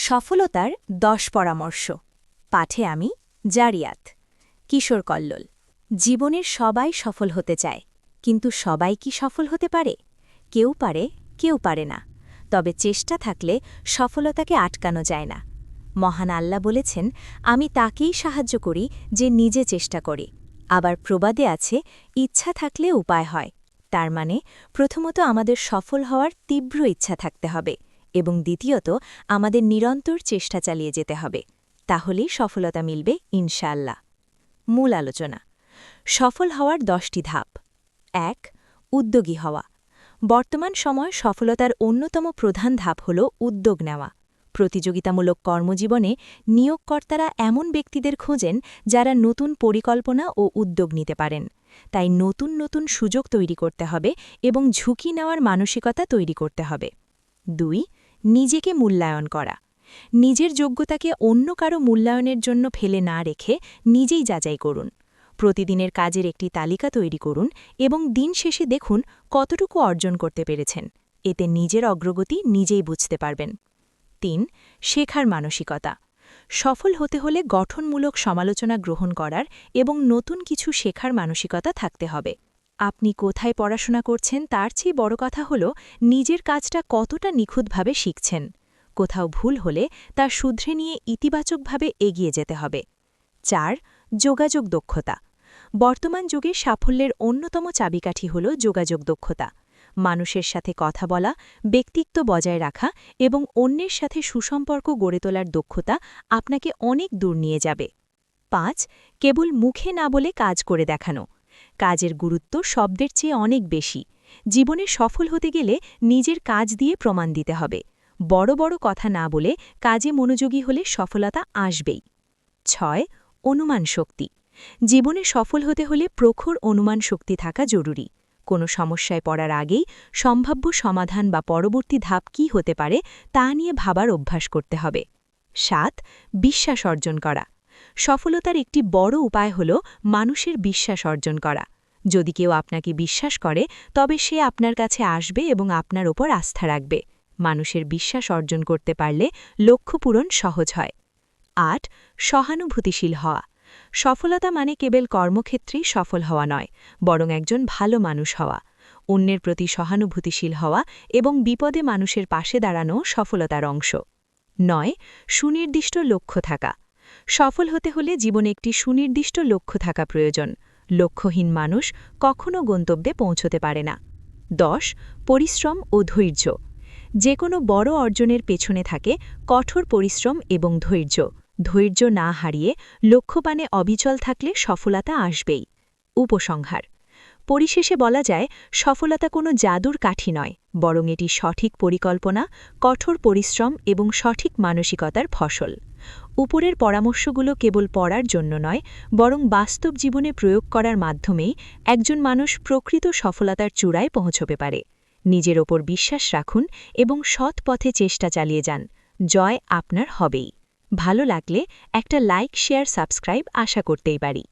সফলতার 10 পরামর্শ পাঠে আমি জারিয়াত কিশোর কল্লোল। জীবনের সবাই সফল হতে চায়, কিন্তু সবাই কি সফল হতে পারে? কেউ পারে, কেউ পারে না। তবে চেষ্টা থাকলে সফলতাকে আটকানো যায় না। মহান আল্লাহ বলেছেন, আমি তাকেই সাহায্য করি যে নিজে চেষ্টা করে। আবার প্রবাদে আছে, ইচ্ছা থাকলে উপায় হয়। তার মানে প্রথমত আমাদের সফল হওয়ার তীব্র ইচ্ছা থাকতে হবে এবং দ্বিতীয়ত আমাদের নিরন্তর চেষ্টা চালিয়ে যেতে হবে। তাহলেই সফলতা মিলবে ইনশাআল্লাহ। মূল আলোচনা। সফল হওয়ার 10টি ধাপ। ১. উদ্যোগী হওয়া। বর্তমান সময় সফলতার অন্যতম প্রধান ধাপ হল উদ্যোগ নেওয়া। প্রতিযোগিতামূলক কর্মজীবনে নিয়োগকর্তারা এমন ব্যক্তিদের খোঁজেন যারা নতুন পরিকল্পনা ও উদ্যোগ নিতে পারেন। তাই নতুন নতুন সুযোগ তৈরি করতে হবে এবং ঝুঁকি নেওয়ার মানসিকতা তৈরি করতে হবে। ২. নিজেকে মূল্যায়ন করা। নিজের যোগ্যতাকে অন্য কারো মূল্যায়নের জন্য ফেলে না রেখে নিজেই যাচাই করুন। প্রতিদিনের কাজের একটি তালিকা তৈরি করুন এবং দিন শেষে দেখুন কতটুকু অর্জন করতে পেরেছেন। এতে নিজের অগ্রগতি নিজেই বুঝতে পারবেন। ৩. শেখার মানসিকতা। সফল হতে হলে গঠনমূলক সমালোচনা গ্রহণ করার এবং নতুন কিছু শেখার মানসিকতা থাকতে হবে। আপনি কোথায় পড়াশোনা করছেন তার চেয়ে বড় কথা হল নিজের কাজটা কতটা নিখুঁতভাবে শিখছেন। কোথাও ভুল হলে তা শুধরে নিয়ে ইতিবাচকভাবে এগিয়ে যেতে হবে। ৪. যোগাযোগ দক্ষতা। বর্তমান যুগে সাফল্যের অন্যতম চাবিকাঠি হল যোগাযোগ দক্ষতা। মানুষের সাথে কথা বলা, ব্যক্তিত্ব বজায় রাখা এবং অন্যের সাথে সুসম্পর্ক গড়ে তোলার দক্ষতা আপনাকে অনেক দূর নিয়ে যাবে। ৫. কেবল মুখে না বলে কাজ করে দেখানো। কাজের গুরুত্ব শব্দের চেয়ে অনেক বেশি। জীবনে সফল হতে গেলে নিজের কাজ দিয়ে প্রমাণ দিতে হবে। বড় বড় কথা না বলে কাজে মনোযোগী হলে সফলতা আসবেই। ৬. অনুমান শক্তি। জীবনে সফল হতে হলে প্রখর অনুমান শক্তি থাকা জরুরি। কোনো সমস্যায় পড়ার আগেই সম্ভাব্য সমাধান বা পরবর্তী ধাপ কী হতে পারে তা নিয়ে ভাবার অভ্যাস করতে হবে। ৭. বিশ্বাস অর্জন করা। সফলতার একটি বড় উপায় হল মানুষের বিশ্বাস অর্জন করা। যদি কেউ আপনাকে বিশ্বাস করে তবে সে আপনার কাছে আসবে এবং আপনার ওপর আস্থা রাখবে। মানুষের বিশ্বাস অর্জন করতে পারলে লক্ষ্য পূরণ সহজ হয়। ৮. সহানুভূতিশীল হওয়া। সফলতা মানে কেবল কর্মক্ষেত্রেই সফল হওয়া নয়, বরং একজন ভালো মানুষ হওয়া। অন্যের প্রতি সহানুভূতিশীল হওয়া এবং বিপদে মানুষের পাশে দাঁড়ানো সফলতার অংশ। ৯. সুনির্দিষ্ট লক্ষ্য থাকা। সফল হতে হলে জীবনে একটি সুনির্দিষ্ট লক্ষ্য থাকা প্রয়োজন। লক্ষ্যহীন মানুষ কখনো গন্তব্যে পৌঁছতে পারে না। ১০. পরিশ্রম ও ধৈর্য। যে কোনো বড় অর্জনের পেছনে থাকে কঠোর পরিশ্রম এবং ধৈর্য। ধৈর্য না হারিয়ে লক্ষ্যপানে অবিচল থাকলে সফলতা আসবেই। উপসংহার। পরিশেষে বলা যায়, সফলতা কোনো জাদুর কাঠি নয়, বরং এটি সঠিক পরিকল্পনা, কঠোর পরিশ্রম এবং সঠিক মানসিকতার ফসল। উপরের পরামর্শগুলো কেবল পড়ার জন্য নয়, বরং বাস্তব জীবনে প্রয়োগ করার মাধ্যমেই একজন মানুষ প্রকৃত সফলতার চূড়ায় পৌঁছতে পারে। নিজের ওপর বিশ্বাস রাখুন এবং সৎ পথে চেষ্টা চালিয়ে যান। জয় আপনার হবেই। ভালো লাগলে একটা লাইক, শেয়ার, সাবস্ক্রাইব আশা করতেই পারি।